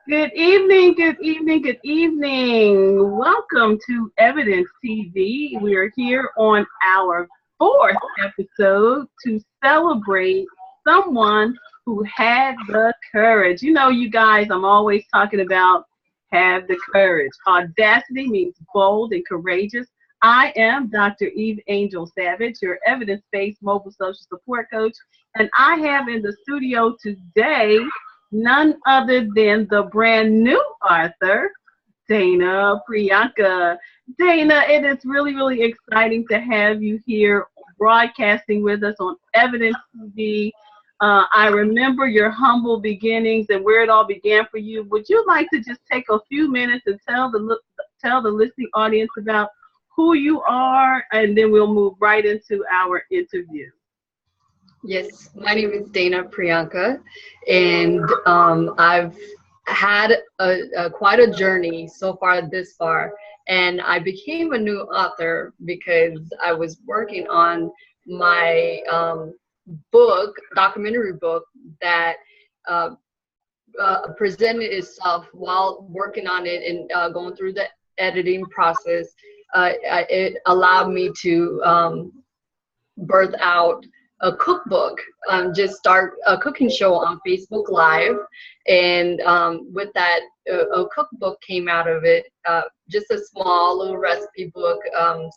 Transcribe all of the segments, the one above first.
Good evening, good evening, good evening. Welcome to Evidence TV. We are here on our fourth episode to celebrate someone who had the courage. You know, you guys, I'm always talking about have the courage. Audacity means bold and courageous. I am Dr. Eveangel Savage, your evidence-based mobile social support coach, and I have in the studio today none other than the brand new author, Dana Priyanka. Dana, it is really, really exciting to have you here broadcasting with us on Evidence TV. I remember your humble beginnings and where it all began for you. Would you like to just take a few minutes and tell the listening audience about who you are, and then we'll move right into our interview? Yes, my name is Dana Priyanka, and I've had quite a journey so far this far. And I became a new author because I was working on my documentary book that uh, presented itself while working on it and going through the editing process. It allowed me to birth out a cookbook, just start a cooking show on Facebook Live. And with that, a cookbook came out of it, just a small little recipe book,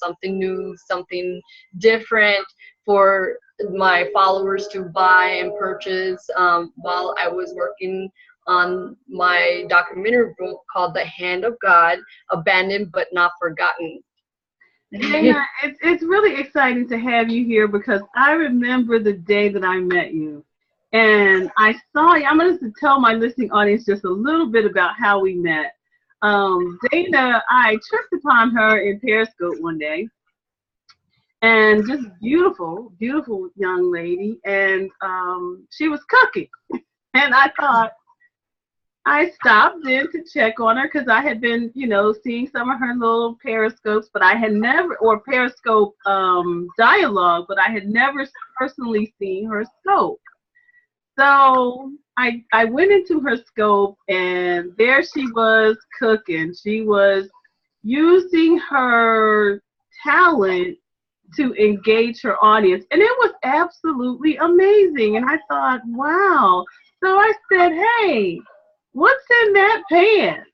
something new, something different for my followers to buy and purchase while I was working on my documentary book called The Hand of God, Abandoned but Not Forgotten. Dana, it's really exciting to have you here because I remember the day that I met you. And I saw you. I'm going to tell my listening audience just a little bit about how we met. Dana, I tripped upon her in Periscope one day, and just beautiful, beautiful young lady. And she was cooking. And I stopped in to check on her because I had been, seeing some of her little periscopes, but I had never, or periscope dialogue, but I had never personally seen her scope. So I went into her scope, and there she was cooking. She was using her talent to engage her audience, and it was absolutely amazing. And I thought, wow. So I said, hey, what's in that pan?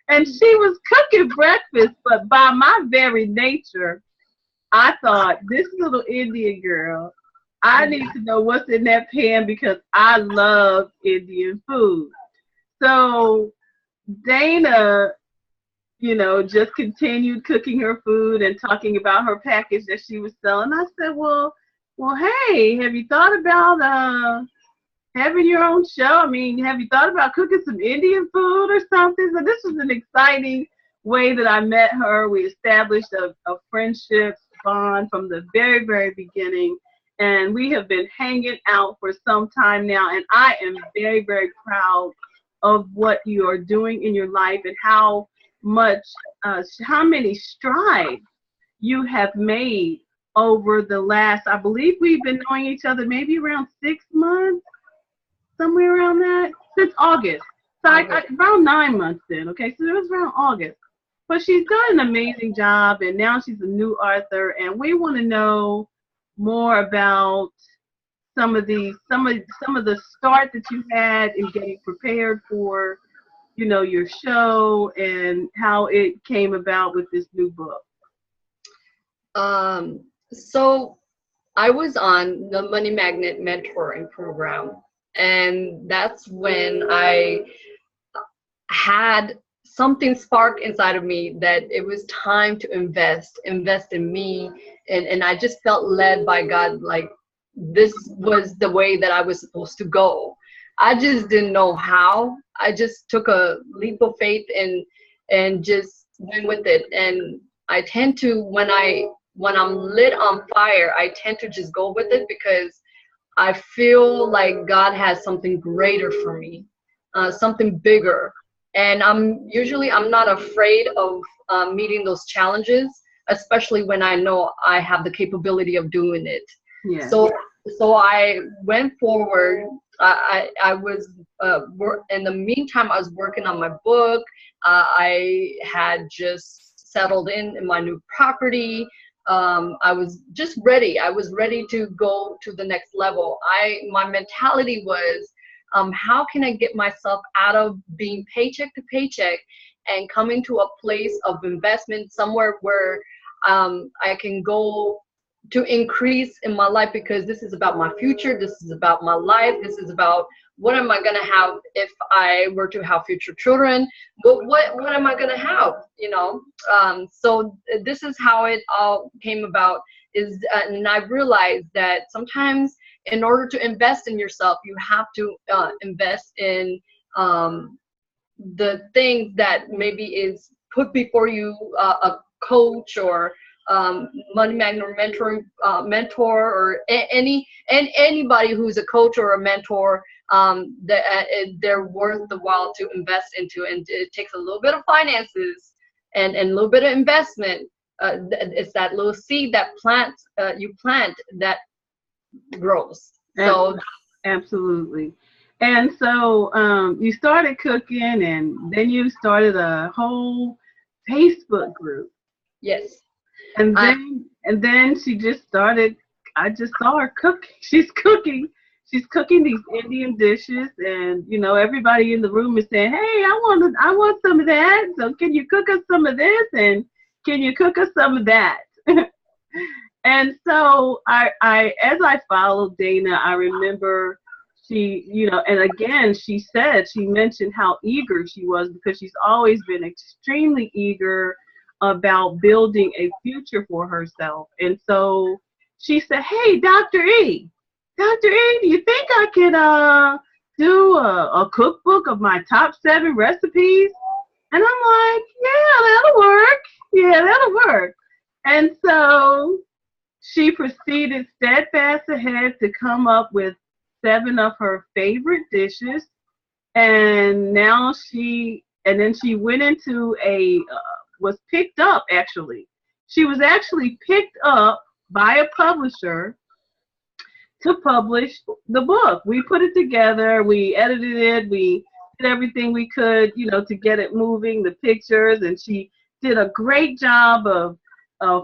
And she was cooking breakfast, but by my very nature, I thought, this little Indian girl, I need to know what's in that pan because I love Indian food. So Dana, just continued cooking her food and talking about her package that she was selling. I said, well, hey, have you thought about having your own show? I mean, have you thought about cooking some Indian food or something? So this was an exciting way that I met her. We established a friendship bond from the very, very beginning. And we have been hanging out for some time now. And I am very, very proud of what you are doing in your life and how many strides you have made over the last, I believe we've been knowing each other maybe around 6 months. Somewhere around that, since August. So around 9 months then, okay? So it was around August. But she's done an amazing job, and now she's a new author, and we want to know more about some of the start that you had in getting prepared for, your show and how it came about with this new book. So I was on the Money Magnet mentoring program. And that's when I had something spark inside of me that it was time to invest in me. And I just felt led by God, like this was the way that I was supposed to go. I just didn't know how. I just took a leap of faith and just went with it. And I tend to, when I'm lit on fire, I tend to just go with it because I feel like God has something greater for me, something bigger. And I'm not afraid of meeting those challenges, especially when I know I have the capability of doing it. Yeah. So so I went forward. I was in the meantime, I was working on my book. I had just settled in my new property. I was just ready. I was ready to go to the next level. My mentality was, how can I get myself out of being paycheck to paycheck and coming to a place of investment somewhere where I can go to increase in my life, because this is about my future. This is about my life. This is about what am I going to have if I were to have future children. But what am I going to have, you know? So this is how it all came about, is and I realized that sometimes in order to invest in yourself, you have to invest in the things that maybe is put before you, a coach or money magnet or mentor or anybody who's a coach or a mentor, they're worth the while to invest into. And it takes a little bit of finances and a little bit of investment. It's that little seed that you plant that grows. So absolutely. And so you started cooking, and then you started a whole Facebook group. Yes. And then she just started. I just saw her cooking. She's cooking. She's cooking these Indian dishes, and you know, everybody in the room is saying, "Hey, I want some of that. So can you cook us some of this? And can you cook us some of that?" And so I as I followed Dana, I remember she, you know, and again, she mentioned how eager she was, because she's always been extremely eager about building a future for herself. And so she said, "Hey, Dr. E, do you think I could do a cookbook of my top 7 recipes?" And I'm like, "Yeah, that'll work. Yeah, that'll work." And so she proceeded steadfast ahead to come up with 7 of her favorite dishes. And then she went into was picked up, actually. She was actually picked up by a publisher to publish the book. We put it together, we edited it, we did everything we could, you know, to get it moving, the pictures, and she did a great job of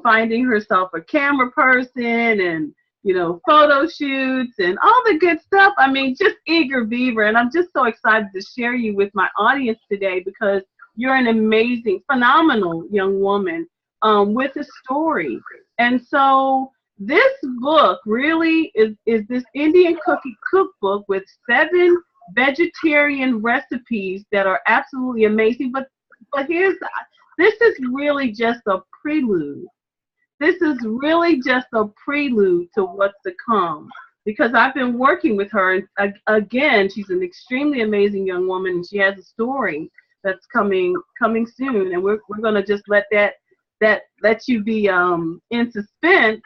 finding herself a camera person and, you know, photo shoots and all the good stuff. I mean, just eager beaver. And I'm just so excited to share you with my audience today, because you're an amazing, phenomenal young woman with a story. And so this book really is this Indian cookie cookbook with 7 vegetarian recipes that are absolutely amazing. But this is really just a prelude. This is really just a prelude to what's to come, because I've been working with her. And again, she's an extremely amazing young woman, and she has a story that's coming soon. And we're going to just let you be in suspense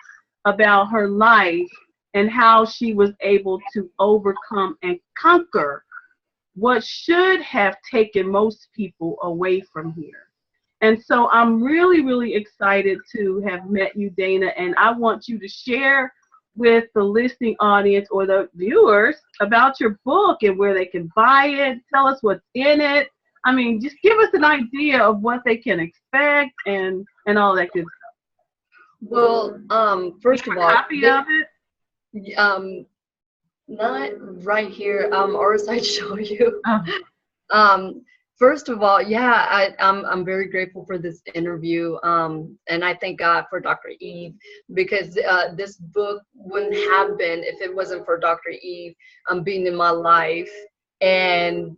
about her life and how she was able to overcome and conquer what should have taken most people away from here. And so I'm really, really excited to have met you, Dana, and I want you to share with the listening audience or the viewers about your book and where they can buy it. Tell us what's in it. I mean, just give us an idea of what they can expect and all that good stuff. Well, first of all, copy of it? Not right here, or else I'd show you. Oh. First of all, yeah, I'm very grateful for this interview, and I thank God for Dr. Eve, because this book wouldn't have been if it wasn't for Dr. Eve being in my life. And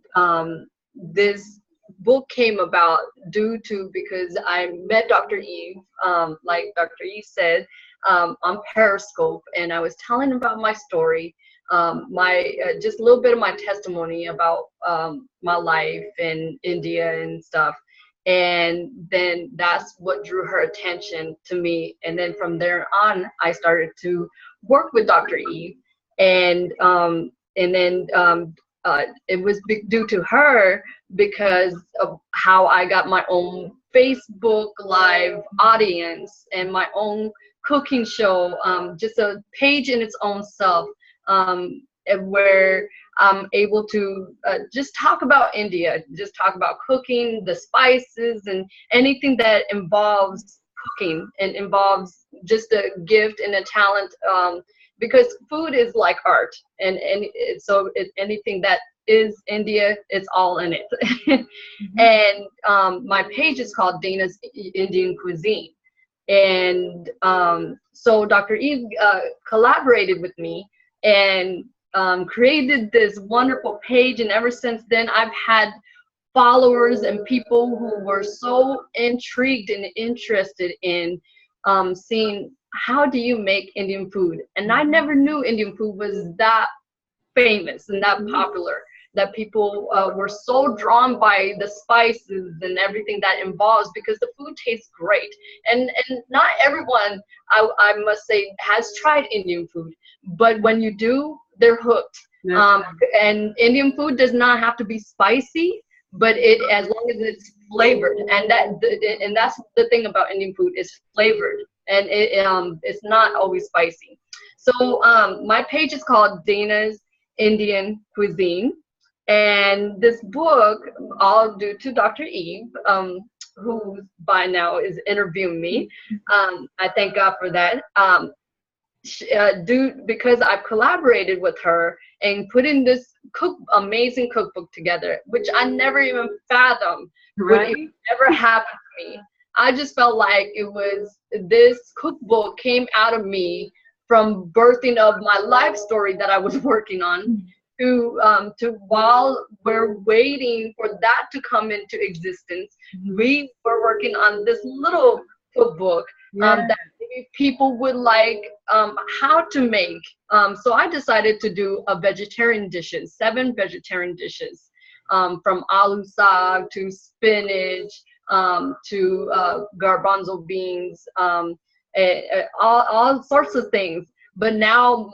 this book came about because I met Dr. Eve, like Dr. Eve said, on Periscope, and I was telling about my story. Just a little bit of my testimony about my life in India and stuff. And then that's what drew her attention to me. And then from there on, I started to work with Dr. Eve. And then it was due to her, because of how I got my own Facebook Live audience and my own cooking show, just a page in its own self, where I'm able to just talk about India, just talk about cooking, the spices, and anything that involves cooking and involves just a gift and a talent, because food is like art, and anything that is India, it's all in it. And my page is called Dana's Indian Cuisine. And so Dr. Eve collaborated with me and created this wonderful page. And ever since then, I've had followers and people who were so intrigued and interested in seeing, how do you make Indian food? And I never knew Indian food was that famous and that popular, that people were so drawn by the spices and everything that involves, because the food tastes great. And not everyone, I must say, has tried Indian food, but when you do, they're hooked. And Indian food does not have to be spicy, but as long as it's flavored, and that's the thing about Indian food, is flavored, and it's not always spicy. So my page is called Dana's Indian Cuisine, and this book, all due to Dr. Eve, who by now is interviewing me. I thank God for that. Because I've collaborated with her and put in this amazing cookbook together, which I never even fathomed would ever happen to me. I just felt like this cookbook came out of me from birthing of my life story that I was working on, to while we're waiting for that to come into existence, we were working on this little cookbook that maybe people would like how to make. So I decided to do 7 vegetarian dishes, from aloo saag to spinach, to garbanzo beans, all sorts of things. But now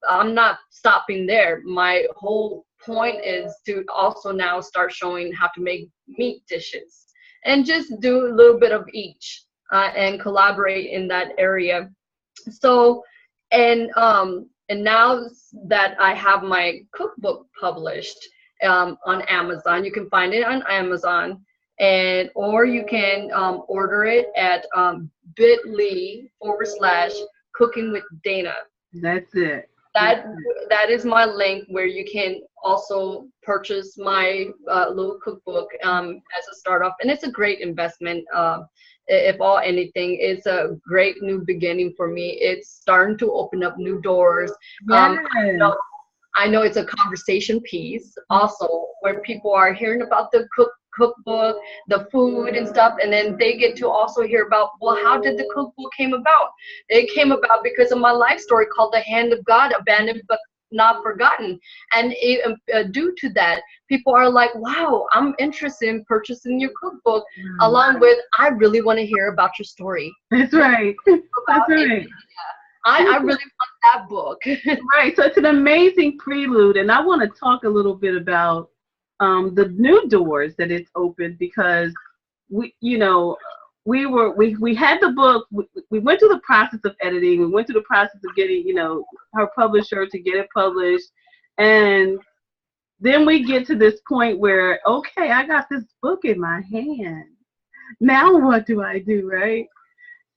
I'm not stopping there. My whole point is to also now start showing how to make meat dishes, and just do a little bit of each, and collaborate in that area. So, and now that I have my cookbook published on Amazon, you can find it on Amazon, or you can order it at bit.ly/Cooking with Dana. That's it. That is my link, where you can also purchase my little cookbook as a start off, and it's a great investment. If all anything, it's a great new beginning for me. It's starting to open up new doors. I know it's a conversation piece also, where people are hearing about the cookbook, the food and stuff, and then they get to also hear about, well, how did the cookbook came about? It came about because of my life story called The Hand of God, Abandoned but Not Forgotten. And due to that, people are like, wow, I'm interested in purchasing your cookbook, along with, I really want to hear about your story. That's right. That's right. I really want that book. Right. So it's an amazing prelude, and I want to talk a little bit about the new doors that it's opened, because we had the book. We went through the process of editing. We went through the process of getting, her publisher to get it published, and then we get to this point where, okay, I got this book in my hand. Now what do I do, right?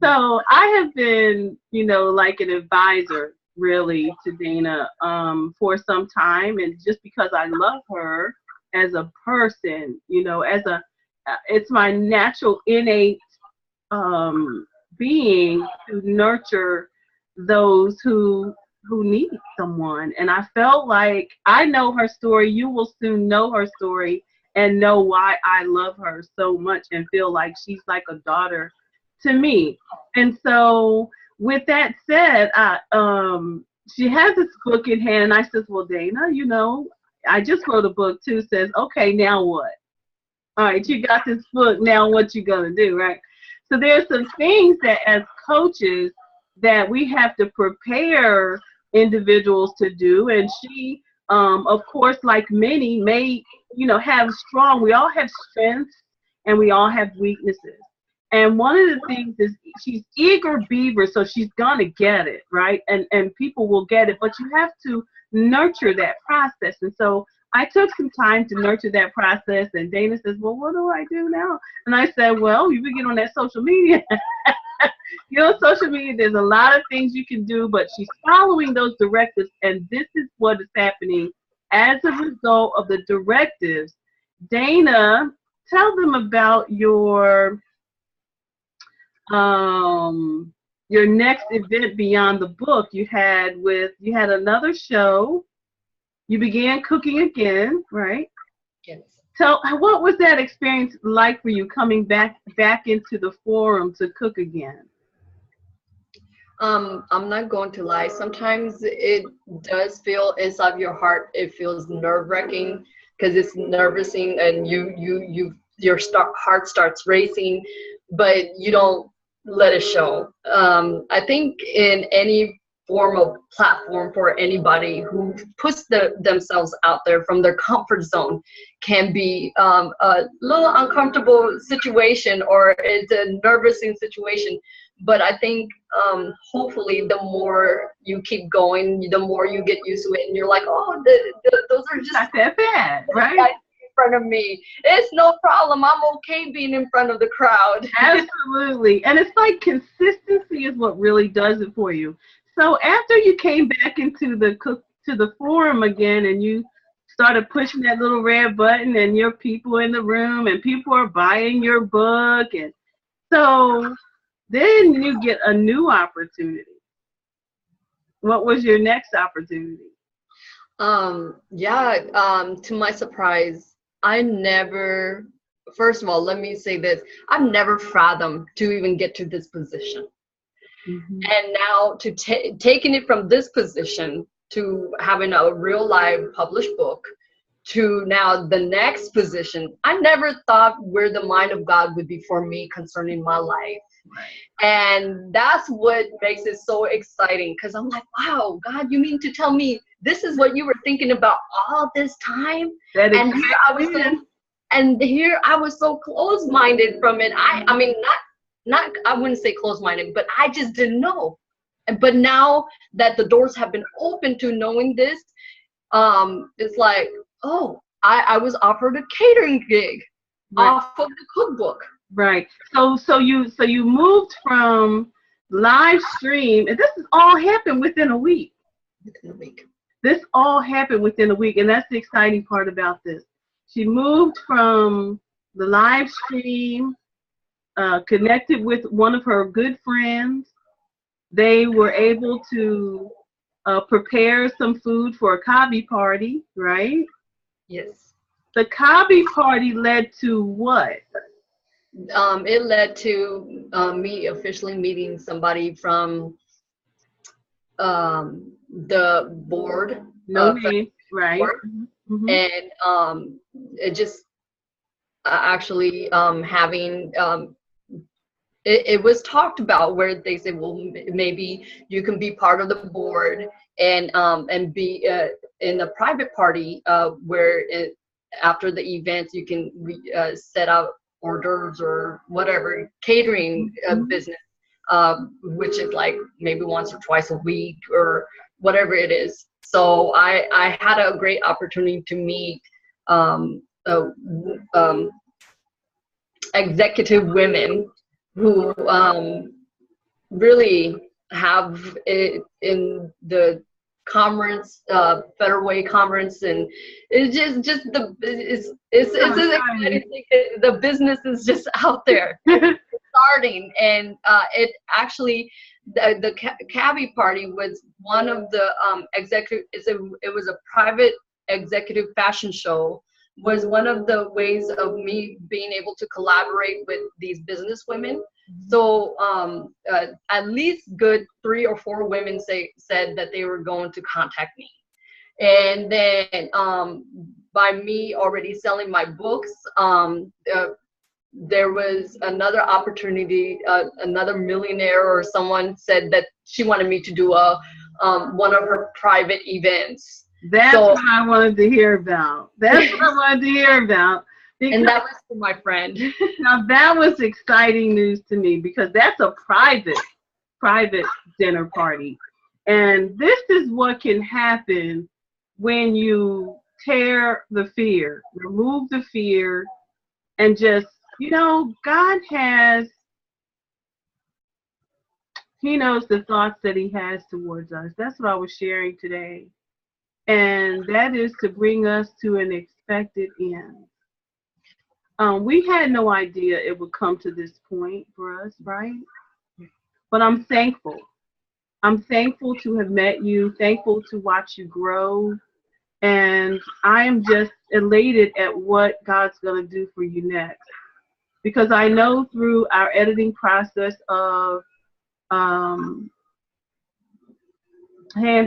So I have been, like an advisor really to Dana for some time, and just because I love her as a person, it's my natural innate being to nurture those who need someone. And I felt like I know her story. You will soon know her story and know why I love her so much and feel like she's like a daughter to me. And so with that said, she has this book in hand, and I said, well, Dana, I just wrote a book too. Says, okay, now what? All right, you got this book, now what you gonna do, right? So there's some things that as coaches that we have to prepare individuals to do, and she, of course, like many, may, we all have strengths and we all have weaknesses. And one of the things is she's eager beaver, so she's gonna get it, right? And people will get it, but you have to nurture that process. And so I took some time to nurture that process. And Dana says, "Well, what do I do now?" And I said, "Well, you can get on that social media." You know, social media, there's a lot of things you can do, but she's following those directives, and this is what is happening as a result of the directives. Dana, tell them about your next event beyond the book. You had another show. You began cooking again, right? Yes. So what was that experience like for you, coming back into the forum to cook again? I'm not going to lie. Sometimes it does feel inside your heart. It feels nerve-wracking because it's nervousing, and your heart starts racing, but you don't let it show. I think in any form of platform for anybody who puts themselves out there from their comfort zone can be a little uncomfortable situation, or it's a nervousing situation. But I think hopefully the more you keep going, the more you get used to it, and you're like, oh, those are just not that bad, right? In front of me. It's no problem. I'm okay being in front of the crowd. Absolutely. And it's like consistency is what really does it for you. So after you came back into the forum again, and you started pushing that little red button, and your people in the room, and people are buying your book, and so then you get a new opportunity. What was your next opportunity? To my surprise, first of all, let me say this. I've never fathomed to even get to this position. Mm-hmm. And now to taking it from this position to having a real live published book to now the next position, I never thought where the mind of God would be for me concerning my life. And that's what makes it so exciting, because I'm like, wow, God, you mean to tell me this is what you were thinking about all this time? And here I was so close-minded from it. I mean, not I wouldn't say close-minded, but I just didn't know. But now that the doors have been open to knowing this, it's like, oh, I was offered a catering gig off of the cookbook. Right. So you moved from live stream, and this has all happened within a week. This all happened within a week, and that's the exciting part about this. She moved from the live stream, connected with one of her good friends. They were able to prepare some food for a Kabi party, right? Yes. The Kabi party led to what? It led to me officially meeting somebody from the board. Right. Board. Mm-hmm. And it just actually having it was talked about where they said, well, maybe you can be part of the board and be in a private party where after the event you can set up orders or whatever catering business, which is like maybe once or twice a week or whatever it is. So I had a great opportunity to meet executive women who really have it in the conference, Federal Way conference, and it's just the business is just out there starting, and it actually the Cabbie party was one of the executive. It was a private executive fashion show. Was one of the ways of me being able to collaborate with these business women. So at least good 3 or 4 women said that they were going to contact me. And then by me already selling my books, there was another opportunity, another millionaire or someone said that she wanted me to do one of her private events. That's what I wanted to hear about. That's what I wanted to hear about. And that was for my friend. Now that was exciting news to me because that's a private dinner party. And this is what can happen when you tear the fear, remove the fear, and just, God He knows the thoughts that He has towards us. That's what I was sharing today. And that is to bring us to an expected end. We had no idea it would come to this point for us, right? But I'm thankful. I'm thankful to have met you, thankful to watch you grow. And I am just elated at what God's going to do for you next. Because I know through our editing process of Hands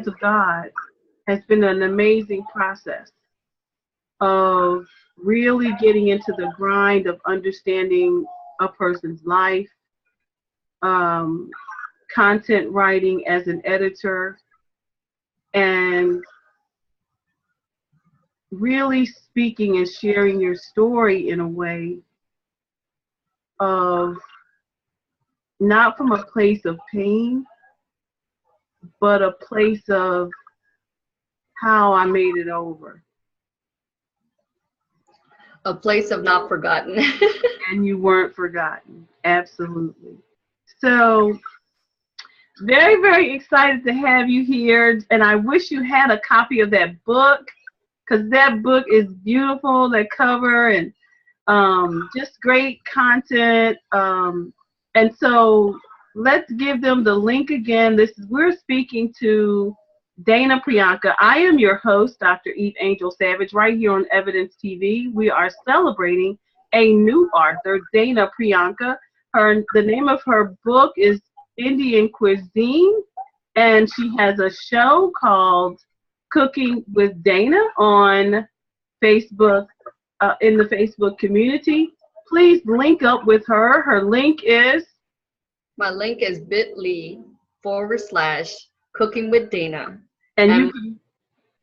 of God has been an amazing process of really getting into the grind of understanding a person's life, content writing as an editor, and really speaking and sharing your story in a way of not from a place of pain, but a place of how I made it over. A place of not forgotten. And you weren't forgotten. Absolutely. So, very, very excited to have you here. And I wish you had a copy of that book, because that book is beautiful, that cover, and just great content. And so let's give them the link again. We're speaking to Dana Priyanka. I am your host, Dr. Eveangel Savage, right here on Evidence TV. We are celebrating a new author, Dana Priyanka. The name of her book is Indian Cuisine, and she has a show called Cooking with Dana on Facebook, in the Facebook community. Please link up with her. Her link is? My link is bit.ly/Cooking with Dana. And you can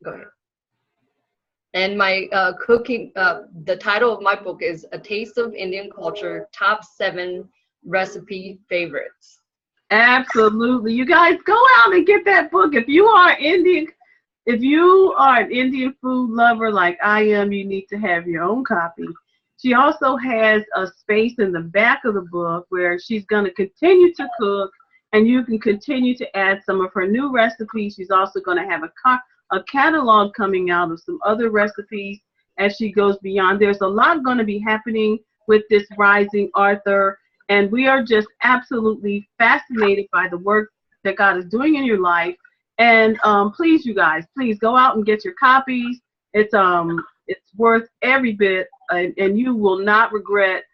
go ahead. And my the title of my book is A Taste of Indian Culture, Top 7 Recipe Favorites. Absolutely. You guys go out and get that book. If you are an Indian food lover like I am, you need to have your own copy. She also has a space in the back of the book where she's going to continue to cook, and you can continue to add some of her new recipes. She's also going to have a catalog coming out of some other recipes as she goes beyond. There's a lot going to be happening with this rising author, and we are just absolutely fascinated by the work that God is doing in your life. And please, you guys, please go out and get your copies. It's worth every bit, and you will not regret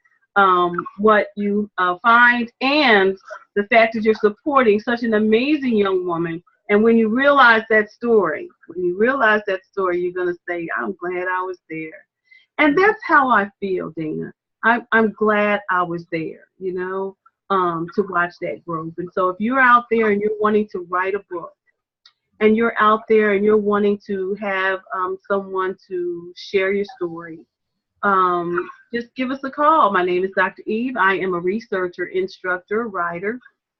what you find, and the fact that you're supporting such an amazing young woman. And when you realize that story, you're going to say, I'm glad I was there. And that's how I feel, Dana. I'm glad I was there, to watch that growth. And so if you're out there and you're wanting to write a book, and you're out there and you're wanting to have someone to share your story, just give us a call. My name is Dr. Eve. I am a researcher, instructor, writer,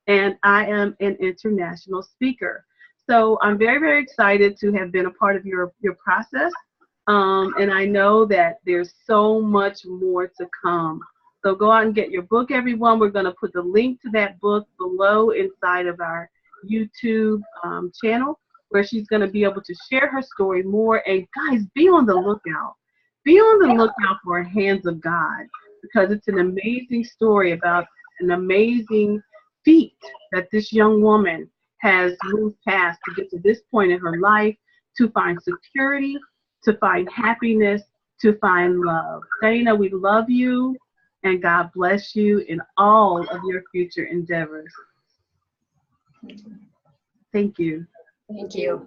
and I am an international speaker. So I'm very, very excited to have been a part of your process. And I know that there's so much more to come. So go out and get your book, everyone. We're going to put the link to that book below inside of our YouTube channel, where she's going to be able to share her story more. And guys, be on the lookout. Be on the lookout for Hands of God, because it's an amazing story about an amazing feat that this young woman has moved past to get to this point in her life, to find security, to find happiness, to find love. Dana, we love you, and God bless you in all of your future endeavors. Thank you. Thank you.